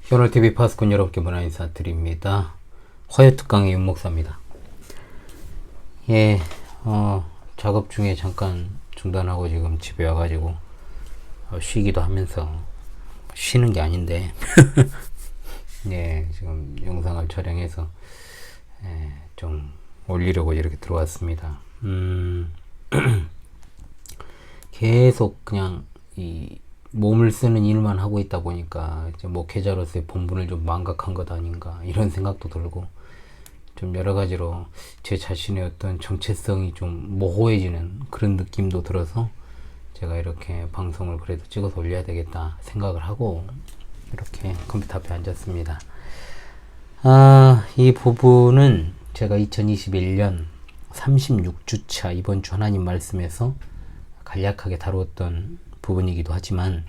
현월TV 파수꾼 여러분께 문화 인사드립니다. 화요특강의 윤목사입니다. 예, 작업 중에 잠깐 중단하고 지금 집에 와가지고 쉬기도 하면서 쉬는 게 아닌데 예, 지금 영상을 촬영해서 좀 올리려고 이렇게 들어왔습니다. 계속 그냥 이 몸을 쓰는 일만 하고 있다 보니까 이제 목회자로서의 본분을 좀 망각한 것 아닌가 이런 생각도 들고 좀 여러 가지로 제 자신의 어떤 정체성이 좀 모호해지는 그런 느낌도 들어서 제가 이렇게 방송을 그래도 찍어서 올려야 되겠다 생각을 하고 이렇게 컴퓨터 앞에 앉았습니다. 이 부분은 제가 2021년 36주차 이번 주 하나님 말씀에서 간략하게 다루었던 부분이기도 하지만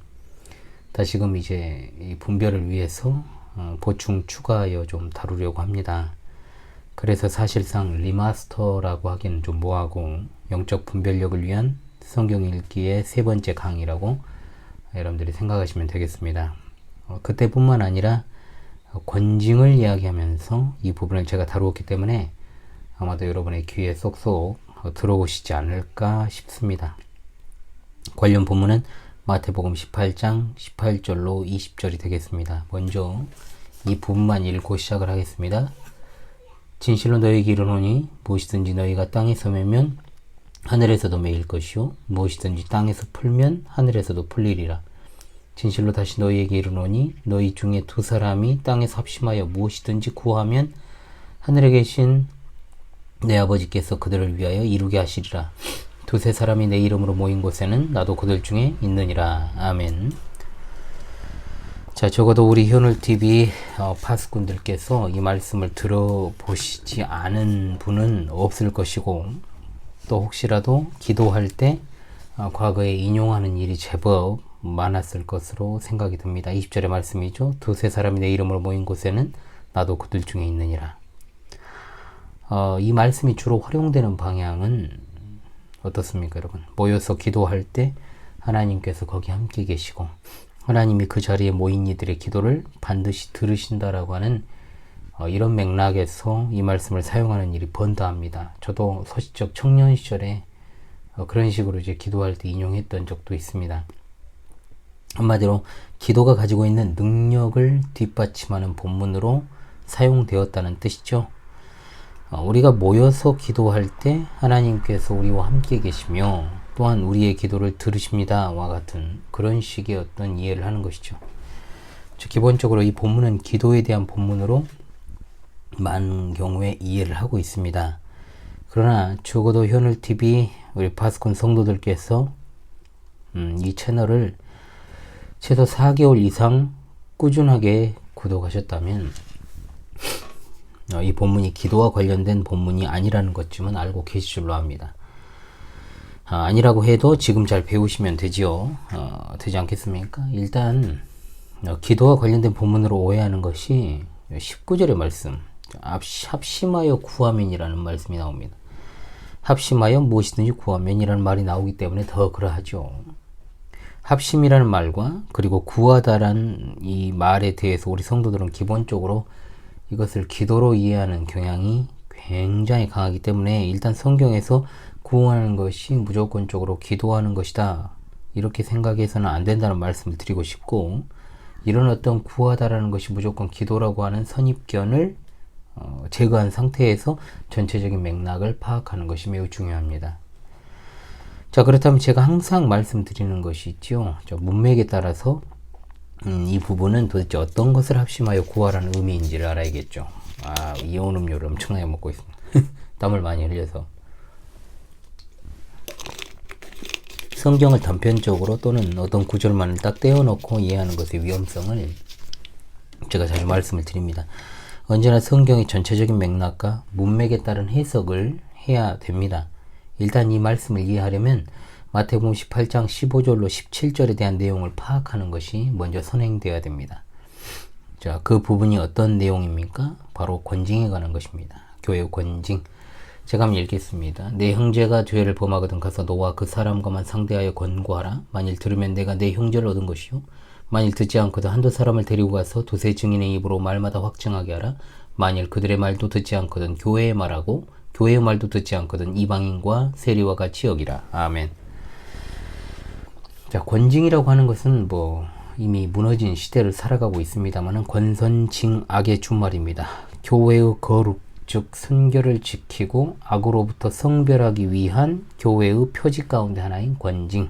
다시금 이제 이 분별을 위해서 보충 추가하여 좀 다루려고 합니다. 그래서 사실상 리마스터라고 하기는 좀 뭐하고 영적 분별력을 위한 성경 읽기의 세 번째 강의라고 여러분들이 생각하시면 되겠습니다. 그때뿐만 아니라 권징을 이야기하면서 이 부분을 제가 다루었기 때문에 아마도 여러분의 귀에 쏙쏙 들어오시지 않을까 싶습니다. 관련 본문은 마태복음 18장 18절로 20절이 되겠습니다. 먼저 이 부분만 읽고 시작을 하겠습니다. 진실로 너희에게 이르노니 무엇이든지 너희가 땅에서 매면 하늘에서도 매일 것이요 무엇이든지 땅에서 풀면 하늘에서도 풀리리라. 진실로 다시 너희에게 이르노니 너희 중에 두 사람이 땅에서 합심하여 무엇이든지 구하면 하늘에 계신 내 아버지께서 그들을 위하여 이루게 하시리라. 두세 사람이 내 이름으로 모인 곳에는 나도 그들 중에 있느니라. 아멘. 자, 적어도 우리 현울TV 파수꾼들께서 이 말씀을 들어보시지 않은 분은 없을 것이고 또 혹시라도 기도할 때 과거에 인용하는 일이 제법 많았을 것으로 생각이 듭니다. 20절의 말씀이죠. 두세 사람이 내 이름으로 모인 곳에는 나도 그들 중에 있느니라. 이 말씀이 주로 활용되는 방향은 어떻습니까, 여러분? 모여서 기도할 때 하나님께서 거기 함께 계시고 하나님이 그 자리에 모인 이들의 기도를 반드시 들으신다라고 하는 이런 맥락에서 이 말씀을 사용하는 일이 번다합니다. 저도 서시적 청년 시절에 그런 식으로 이제 기도할 때 인용했던 적도 있습니다. 한마디로 기도가 가지고 있는 능력을 뒷받침하는 본문으로 사용되었다는 뜻이죠. 우리가 모여서 기도할 때 하나님께서 우리와 함께 계시며 또한 우리의 기도를 들으십니다와 같은 그런 식의 어떤 이해를 하는 것이죠. 기본적으로 이 본문은 기도에 대한 본문으로 많은 경우에 이해를 하고 있습니다. 그러나 적어도 현울TV 우리 파수꾼 성도들께서 이 채널을 최소 4개월 이상 꾸준하게 구독하셨다면 이 본문이 기도와 관련된 본문이 아니라는 것쯤은 알고 계실 줄로 압니다. 아니라고 해도 지금 잘 배우시면 되지요. 되지 않겠습니까? 일단 기도와 관련된 본문으로 오해하는 것이 19절의 말씀 합심하여 구하면이라는 말씀이 나옵니다. 합심하여 무엇이든지 구하면이라는 말이 나오기 때문에 더 그러하죠. 합심이라는 말과 그리고 구하다라는 이 말에 대해서 우리 성도들은 기본적으로 이것을 기도로 이해하는 경향이 굉장히 강하기 때문에 일단 성경에서 구하는 것이 무조건적으로 기도하는 것이다 이렇게 생각해서는 안 된다는 말씀을 드리고 싶고 이런 어떤 구하다라는 것이 무조건 기도라고 하는 선입견을 제거한 상태에서 전체적인 맥락을 파악하는 것이 매우 중요합니다. 자, 그렇다면 제가 항상 말씀드리는 것이 있죠. 문맥에 따라서 이 부분은 도대체 어떤 것을 합심하여 구하라는 의미인지를 알아야겠죠. 이온 음료를 엄청나게 먹고 있습니다. 땀을 많이 흘려서. 성경을 단편적으로 또는 어떤 구절만을 딱 떼어놓고 이해하는 것의 위험성을 제가 자주 말씀을 드립니다. 언제나 성경의 전체적인 맥락과 문맥에 따른 해석을 해야 됩니다. 일단 이 말씀을 이해하려면 마태복음 18장 15절로 17절에 대한 내용을 파악하는 것이 먼저 선행되어야 됩니다. 자, 그 부분이 어떤 내용입니까? 바로 권징에 관한 것입니다. 교회의 권징. 제가 한번 읽겠습니다. 내 형제가 죄를 범하거든 가서 너와 그 사람과만 상대하여 권고하라. 만일 들으면 내가 내 형제를 얻은 것이요 만일 듣지 않거든 한두 사람을 데리고 가서 두세 증인의 입으로 말마다 확증하게 하라. 만일 그들의 말도 듣지 않거든 교회의 말하고 교회의 말도 듣지 않거든 이방인과 세리와 같이 여기라. 아멘. 자, 권징이라고 하는 것은 이미 무너진 시대를 살아가고 있습니다만은 권선징악의 준말입니다. 교회의 거룩 즉 순결을 지키고 악으로부터 성별하기 위한 교회의 표지 가운데 하나인 권징.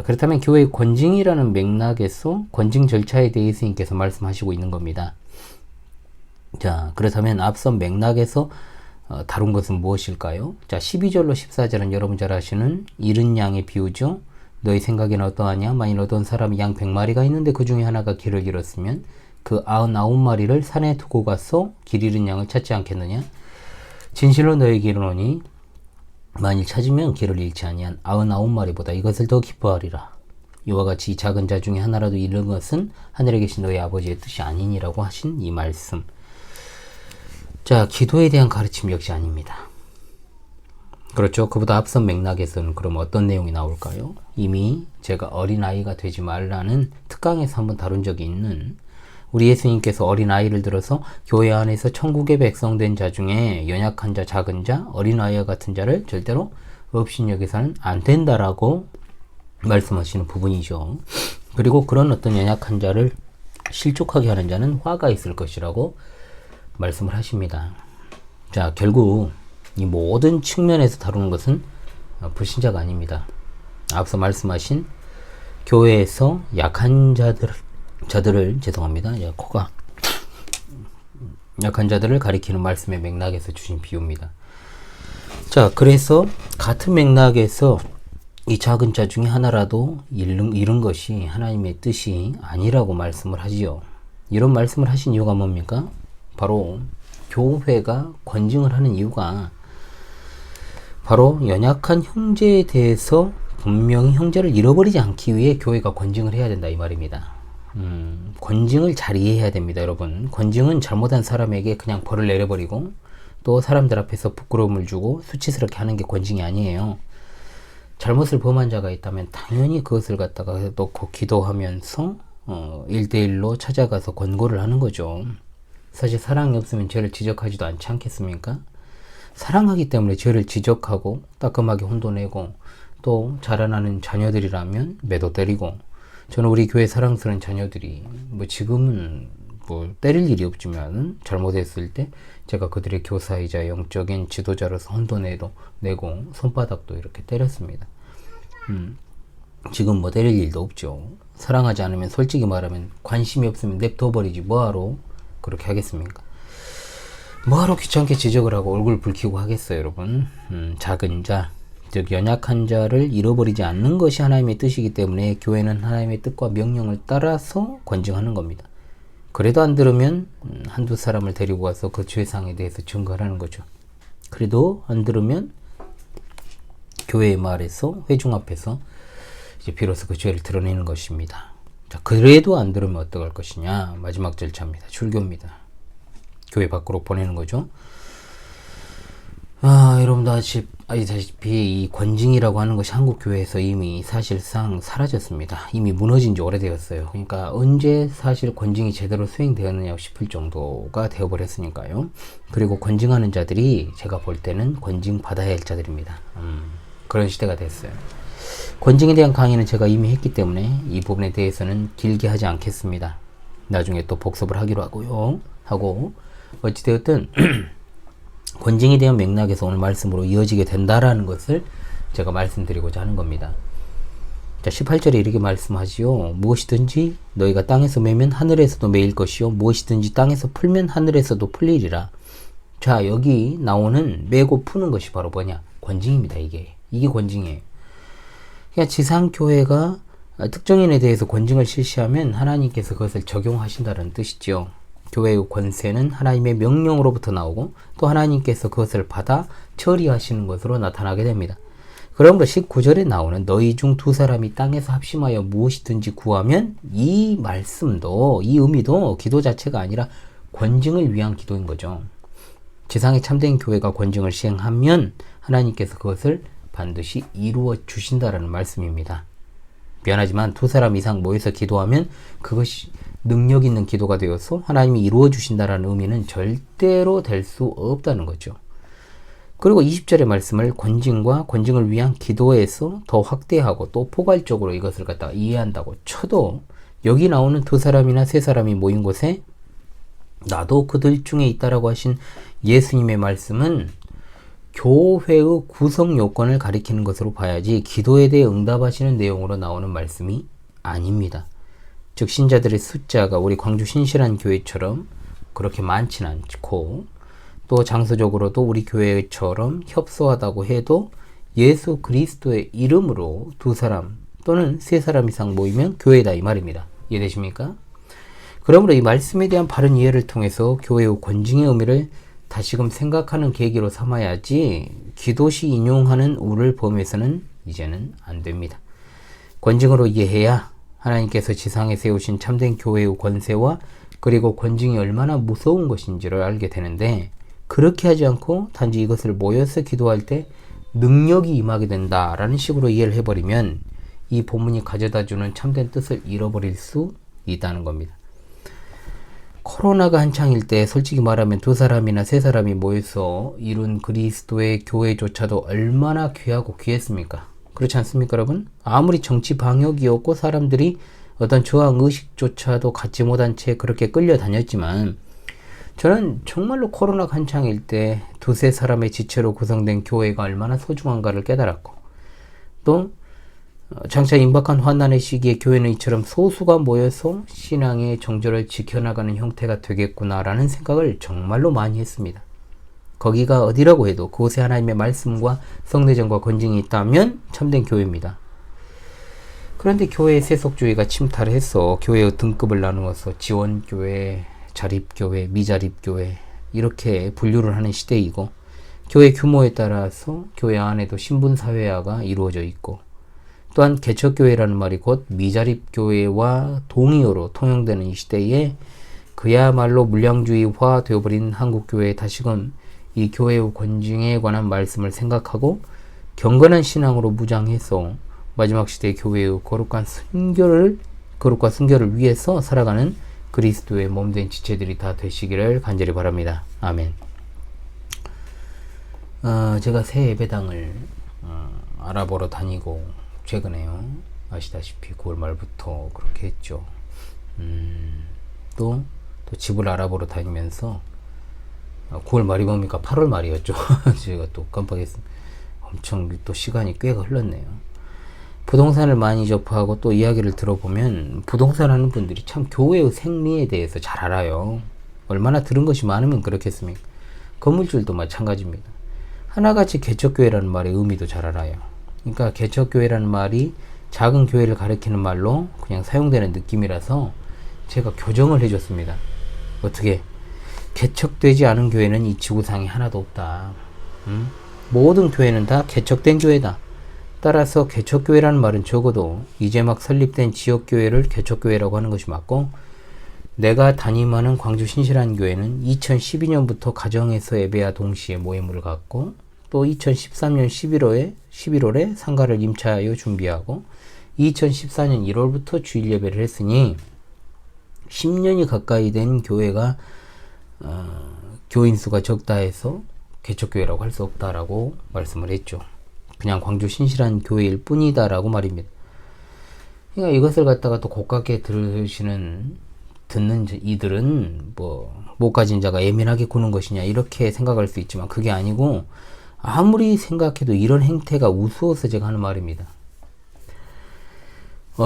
그렇다면 교회의 권징이라는 맥락에서 권징 절차에 대해 예수님께서 말씀하시고 있는 겁니다. 자, 그렇다면 앞선 맥락에서 다룬 것은 무엇일까요? 자, 12절로 14절은 여러분 잘 아시는 잃은 양의 비유죠. 너희 생각에는 어떠하냐? 만일 어떤 사람이 양 100마리가 있는데 그 중에 하나가 길을 잃었으면 그 99마리를 산에 두고 가서 길 잃은 양을 찾지 않겠느냐? 진실로 너희에게 이르노니 만일 찾으면 길을 잃지 아니한 99마리보다 이것을 더 기뻐하리라. 이와 같이 이 작은 자 중에 하나라도 잃는 것은 하늘에 계신 너희 아버지의 뜻이 아니니라고 하신 이 말씀. 자, 기도에 대한 가르침 역시 아닙니다. 그렇죠. 그보다 앞선 맥락에서는 그럼 어떤 내용이 나올까요? 이미 제가 어린아이가 되지 말라는 특강에서 한번 다룬 적이 있는 우리 예수님께서 어린아이를 들어서 교회 안에서 천국의 백성된 자 중에 연약한 자, 작은 자, 어린아이와 같은 자를 절대로 업신여기서는 안 된다라고 말씀하시는 부분이죠. 그리고 그런 어떤 연약한 자를 실족하게 하는 자는 화가 있을 것이라고 말씀을 하십니다. 자, 결국 이 모든 측면에서 다루는 것은 불신자가 아닙니다. 앞서 말씀하신 교회에서 약한 자들을 죄송합니다. 코가 약한 자들을 가리키는 말씀의 맥락에서 주신 비유입니다. 자, 그래서 같은 맥락에서 이 작은 자 중에 하나라도 잃은 것이 하나님의 뜻이 아니라고 말씀을 하지요. 이런 말씀을 하신 이유가 뭡니까? 바로 교회가 권징을 하는 이유가 바로 연약한 형제에 대해서 분명히 형제를 잃어버리지 않기 위해 교회가 권징을 해야 된다 이 말입니다. 권징을 잘 이해해야 됩니다, 여러분. 권징은 잘못한 사람에게 그냥 벌을 내려버리고 또 사람들 앞에서 부끄러움을 주고 수치스럽게 하는 게 권징이 아니에요. 잘못을 범한 자가 있다면 당연히 그것을 갖다가 놓고 기도하면서 1대1로 찾아가서 권고를 하는 거죠. 사실 사랑이 없으면 죄를 지적하지도 않지 않겠습니까? 사랑하기 때문에 죄를 지적하고 따끔하게 혼도내고 또 자라나는 자녀들이라면 매도 때리고, 저는 우리 교회 사랑스러운 자녀들이 지금은 때릴 일이 없지만 잘못했을 때 제가 그들의 교사이자 영적인 지도자로서 혼도내고 손바닥도 이렇게 때렸습니다. 지금 때릴 일도 없죠. 사랑하지 않으면 솔직히 말하면 관심이 없으면 냅둬버리지 뭐하러 그렇게 하겠습니까? 뭐하러 귀찮게 지적을 하고 얼굴 붉히고 하겠어요, 여러분. 작은 자, 즉 연약한 자를 잃어버리지 않는 것이 하나님의 뜻이기 때문에 교회는 하나님의 뜻과 명령을 따라서 권징하는 겁니다. 그래도 안 들으면 한두 사람을 데리고 가서 그 죄상에 대해서 증거하는 거죠. 그래도 안 들으면 교회의 말에서 회중 앞에서 이제 비로소 그 죄를 드러내는 것입니다. 자, 그래도 안 들으면 어떡할 것이냐? 마지막 절차입니다. 출교입니다. 교회 밖으로 보내는 거죠. 여러분도 아시다시피 이 권징이라고 하는 것이 한국 교회에서 이미 사실상 사라졌습니다. 이미 무너진 지 오래되었어요. 그러니까 언제 사실 권징이 제대로 수행되었느냐 싶을 정도가 되어버렸으니까요. 그리고 권징하는 자들이 제가 볼 때는 권징 받아야 할 자들입니다. 그런 시대가 됐어요. 권징에 대한 강의는 제가 이미 했기 때문에 이 부분에 대해서는 길게 하지 않겠습니다. 나중에 또 복습을 하기로 하고 어찌되었든 권징에 대한 맥락에서 오늘 말씀으로 이어지게 된다라는 것을 제가 말씀드리고자 하는 겁니다. 자, 18절에 이렇게 말씀하지요. 무엇이든지 너희가 땅에서 매면 하늘에서도 매일 것이요 무엇이든지 땅에서 풀면 하늘에서도 풀리리라. 자, 여기 나오는 매고 푸는 것이 바로 뭐냐? 권징입니다. 이게 권징이에요. 그러니까 지상교회가 특정인에 대해서 권징을 실시하면 하나님께서 그것을 적용하신다는 뜻이죠. 교회의 권세는 하나님의 명령으로부터 나오고 또 하나님께서 그것을 받아 처리하시는 것으로 나타나게 됩니다. 그러므로 19절에 나오는 너희 중 두 사람이 땅에서 합심하여 무엇이든지 구하면, 이 말씀도 이 의미도 기도 자체가 아니라 권징을 위한 기도인 거죠. 지상의 참된 교회가 권징을 시행하면 하나님께서 그것을 반드시 이루어 주신다라는 말씀입니다. 미안하지만 두 사람 이상 모여서 기도하면 그것이 능력 있는 기도가 되어서 하나님이 이루어 주신다라는 의미는 절대로 될 수 없다는 거죠. 그리고 20절의 말씀을 권징과 권징을 위한 기도에서 더 확대하고 또 포괄적으로 이것을 갖다가 이해한다고 쳐도 여기 나오는 두 사람이나 세 사람이 모인 곳에 나도 그들 중에 있다라고 하신 예수님의 말씀은 교회의 구성 요건을 가리키는 것으로 봐야지 기도에 대해 응답하시는 내용으로 나오는 말씀이 아닙니다. 즉 신자들의 숫자가 우리 광주 신실한 교회처럼 그렇게 많지는 않고 또 장소적으로도 우리 교회처럼 협소하다고 해도 예수 그리스도의 이름으로 두 사람 또는 세 사람 이상 모이면 교회다 이 말입니다. 이해되십니까? 그러므로 이 말씀에 대한 바른 이해를 통해서 교회의 권징의 의미를 다시금 생각하는 계기로 삼아야지 기도시 인용하는 우를 범해서는 이제는 안 됩니다. 권징으로 이해해야 하나님께서 지상에 세우신 참된 교회의 권세와 그리고 권징이 얼마나 무서운 것인지를 알게 되는데 그렇게 하지 않고 단지 이것을 모여서 기도할 때 능력이 임하게 된다라는 식으로 이해를 해버리면 이 본문이 가져다주는 참된 뜻을 잃어버릴 수 있다는 겁니다. 코로나가 한창일 때 솔직히 말하면 두 사람이나 세 사람이 모여서 이룬 그리스도의 교회조차도 얼마나 귀하고 귀했습니까? 그렇지 않습니까, 여러분? 아무리 정치 방역이었고 사람들이 어떤 저항 의식조차도 갖지 못한 채 그렇게 끌려다녔지만 저는 정말로 코로나가 한창일 때 두세 사람의 지체로 구성된 교회가 얼마나 소중한가를 깨달았고 또 장차 임박한 환난의 시기에 교회는 이처럼 소수가 모여서 신앙의 정절을 지켜나가는 형태가 되겠구나라는 생각을 정말로 많이 했습니다. 거기가 어디라고 해도 그곳에 하나님의 말씀과 성례전과 권징이 있다면 참된 교회입니다. 그런데 교회의 세속주의가 침탈해서 교회의 등급을 나누어서 지원교회, 자립교회, 미자립교회 이렇게 분류를 하는 시대이고 교회 규모에 따라서 교회 안에도 신분사회화가 이루어져 있고 또한 개척교회라는 말이 곧 미자립교회와 동의어로 통용되는 이 시대에 그야말로 물량주의화 되어버린 한국교회에 다시금 이 교회의 권징에 관한 말씀을 생각하고 경건한 신앙으로 무장해서 마지막 시대의 교회의 거룩과 순결을 위해서 살아가는 그리스도의 몸된 지체들이 다 되시기를 간절히 바랍니다. 아멘. 제가 새 예배당을 알아보러 다니고 최근에요. 아시다시피 9월 말부터 그렇게 했죠. 또 집을 알아보러 다니면서 9월 말이 뭡니까? 8월 말이었죠. 제가 또 깜빡했습니다. 엄청 또 시간이 꽤가 흘렀네요. 부동산을 많이 접하고 또 이야기를 들어보면 부동산 하는 분들이 참 교회의 생리에 대해서 잘 알아요. 얼마나 들은 것이 많으면 그렇겠습니까? 건물주들도 마찬가지입니다. 하나같이 개척교회라는 말의 의미도 잘 알아요. 그러니까 개척교회라는 말이 작은 교회를 가리키는 말로 그냥 사용되는 느낌이라서 제가 교정을 해줬습니다. 어떻게? 개척되지 않은 교회는 이 지구상에 하나도 없다. 모든 교회는 다 개척된 교회다. 따라서 개척교회라는 말은 적어도 이제 막 설립된 지역교회를 개척교회라고 하는 것이 맞고 내가 담임하는 광주 신실한 교회는 2012년부터 가정에서 예배와 동시에 모임을 갖고 또 2013년 11월에 상가를 임차하여 준비하고 2014년 1월부터 주일 예배를 했으니 10년이 가까이 된 교회가 교인 수가 적다 해서 개척교회라고 할 수 없다라고 말씀을 했죠. 그냥 광주 신실한 교회일 뿐이다라고 말입니다. 그러니까 이것을 갖다가 또 고깝게 듣는 이들은 못 가진 자가 예민하게 구는 것이냐 이렇게 생각할 수 있지만 그게 아니고 아무리 생각해도 이런 행태가 우스워서 제가 하는 말입니다.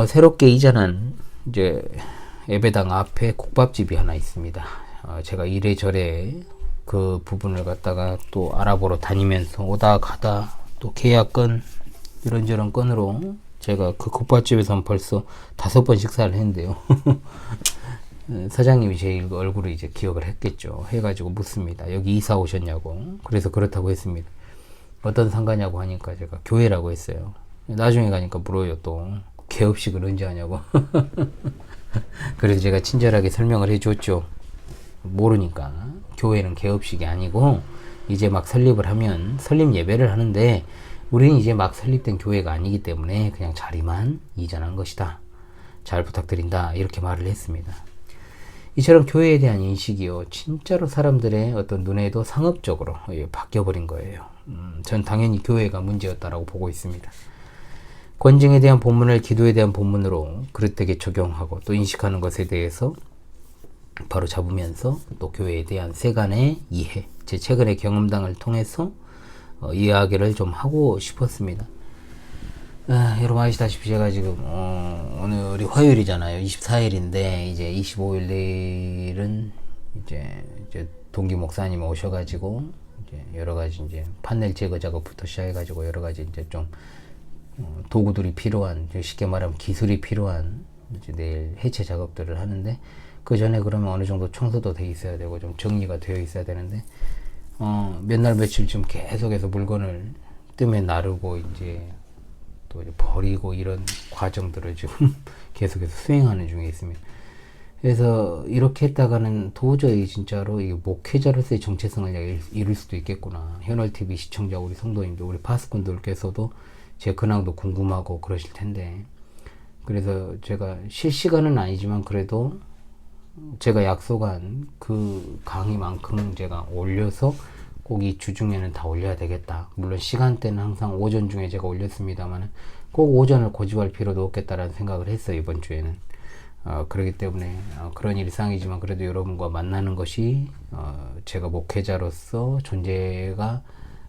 새롭게 이전한 이제 예배당 앞에 국밥집이 하나 있습니다. 제가 이래저래 그 부분을 갖다가 또 알아보러 다니면서 오다 가다 또 계약건 이런저런 건으로 제가 그 국밥집에서 벌써 5번 식사를 했는데요. 사장님이 제 얼굴을 이제 기억을 했겠죠. 해가지고 묻습니다. 여기 이사 오셨냐고. 그래서 그렇다고 했습니다. 어떤 상가냐고 하니까 제가 교회라고 했어요. 나중에 가니까 물어요 또. 개업식을 언제 하냐고. 그래서 제가 친절하게 설명을 해줬죠. 모르니까. 교회는 개업식이 아니고 이제 막 설립을 하면 설립 예배를 하는데 우리는 이제 막 설립된 교회가 아니기 때문에 그냥 자리만 이전한 것이다. 잘 부탁드린다. 이렇게 말을 했습니다. 이처럼 교회에 대한 인식이요, 진짜로 사람들의 어떤 눈에도 상업적으로 바뀌어버린 거예요. 전 당연히 교회가 문제였다라고 보고 있습니다. 권징에 대한 본문을 기도에 대한 본문으로 그릇되게 적용하고 또 인식하는 것에 대해서 바로 잡으면서 또 교회에 대한 세간의 이해, 제 최근의 경험담을 통해서 이야기를 좀 하고 싶었습니다. 여러분 아시다시피 제가 지금 오늘이 화요일이잖아요. 24일인데 이제 25일 내일은 이제 동기 목사님 오셔가지고 이제 여러 가지 이제 판넬 제거 작업부터 시작해가지고 여러 가지 이제 좀 도구들이 필요한, 쉽게 말하면 기술이 필요한 이제 내일 해체 작업들을 하는데, 그 전에 그러면 어느 정도 청소도 돼 있어야 되고 좀 정리가 되어 있어야 되는데 몇 날 며칠 좀 계속해서 물건을 뜸에 나르고 이제 또 이제 버리고 이런 과정들을 지금 계속해서 수행하는 중에 있습니다. 그래서 이렇게 했다가는 도저히 진짜로 이 목회자로서의 정체성을 잃을 수도 있겠구나. 현월TV 시청자 우리 성도님들, 우리 파스꾼들께서도 제 근황도 궁금하고 그러실 텐데, 그래서 제가 실시간은 아니지만 그래도 제가 약속한 그 강의만큼 제가 올려서 꼭 이 주 중에는 다 올려야 되겠다. 물론 시간대는 항상 오전 중에 제가 올렸습니다만 꼭 오전을 고집할 필요도 없겠다라는 생각을 했어요, 이번 주에는. 그렇기 때문에 그런 일상이지만 그래도 여러분과 만나는 것이 제가 목회자로서 존재가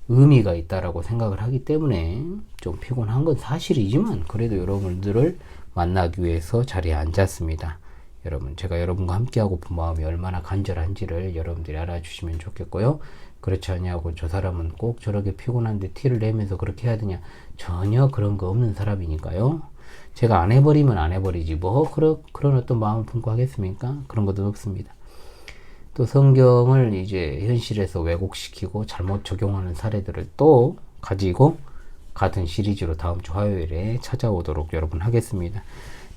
의미가 있다라고 생각을 하기 때문에 좀 피곤한 건 사실이지만 그래도 여러분들을 만나기 위해서 자리에 앉았습니다. 여러분, 제가 여러분과 함께하고픈 마음이 얼마나 간절한지를 여러분들이 알아주시면 좋겠고요. 그렇지 않냐고 저 사람은 꼭 저렇게 피곤한데 티를 내면서 그렇게 해야 되냐, 전혀 그런 거 없는 사람이니까요. 제가 안 해버리면 안 해버리지 뭐 그런 어떤 마음을 품고 하겠습니까? 그런 것도 없습니다. 또 성경을 이제 현실에서 왜곡시키고 잘못 적용하는 사례들을 또 가지고 같은 시리즈로 다음 주 화요일에 찾아오도록 여러분 하겠습니다.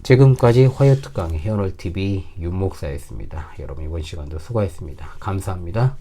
지금까지 화요특 강의 현월TV 윤목사였습니다. 여러분 이번 시간도 수고했습니다. 감사합니다.